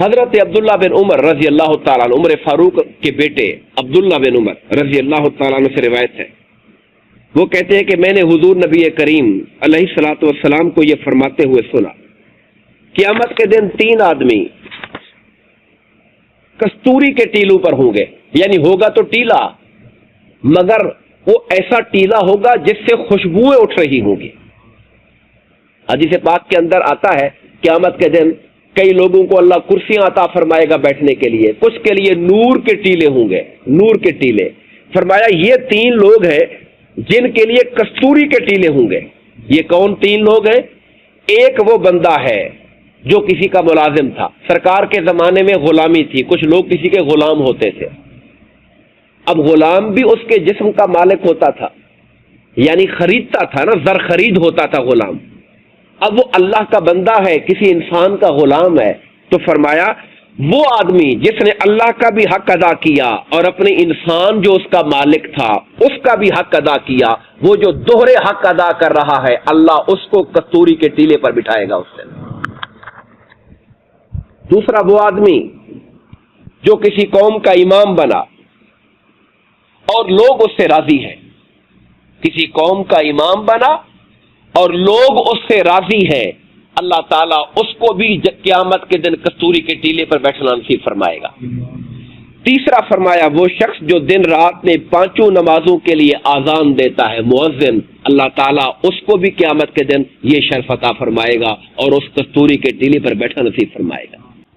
حضرت عبداللہ بن عمر رضی اللہ تعالیٰ عنہ، عمر فاروق کے بیٹے عبداللہ بن عمر رضی اللہ تعالیٰ عنہ سے روایت ہے، وہ کہتے ہیں کہ میں نے حضور نبی کریم علیہ الصلوۃ والسلام کو یہ فرماتے ہوئے سنا، قیامت کے دن 3 آدمی کستوری کے ٹیلوں پر ہوں گے، یعنی ہوگا تو ٹیلا مگر وہ ایسا ٹیلا ہوگا جس سے خوشبوئیں اٹھ رہی ہوں گی۔ حدیث پاک کے اندر آتا ہے قیامت کے دن کئی لوگوں کو اللہ کرسیاں عطا فرمائے گا بیٹھنے کے لیے، کچھ کے لیے نور کے ٹیلے ہوں گے، نور کے ٹیلے۔ فرمایا یہ 3 لوگ ہیں جن کے لیے کستوری کے ٹیلے ہوں گے۔ یہ کون 3 لوگ ہیں؟ ایک وہ بندہ ہے جو کسی کا ملازم تھا، سرکار کے زمانے میں غلامی تھی، کچھ لوگ کسی کے غلام ہوتے تھے، اب غلام بھی اس کے جسم کا مالک ہوتا تھا، یعنی خریدتا تھا نا، زر خرید ہوتا تھا غلام۔ اب وہ اللہ کا بندہ ہے، کسی انسان کا غلام ہے، تو فرمایا وہ آدمی جس نے اللہ کا بھی حق ادا کیا اور اپنے انسان جو اس کا مالک تھا اس کا بھی حق ادا کیا، وہ جو دوہرے حق ادا کر رہا ہے اللہ اس کو کستوری کے ٹیلے پر بٹھائے گا اس دن۔ دوسرا وہ آدمی جو کسی قوم کا امام بنا اور لوگ اس سے راضی ہیں، کسی قوم کا امام بنا اور لوگ اس سے راضی ہیں، اللہ تعالیٰ اس کو بھی قیامت کے دن کستوری کے ٹیلے پر بیٹھنا نصیب فرمائے گا۔ تیسرا فرمایا وہ شخص جو دن رات میں 5 نمازوں کے لیے آذان دیتا ہے، مؤذن، اللہ تعالیٰ اس کو بھی قیامت کے دن یہ شرف عطا فرمائے گا اور اس کستوری کے ٹیلے پر بیٹھنا نصیب فرمائے گا۔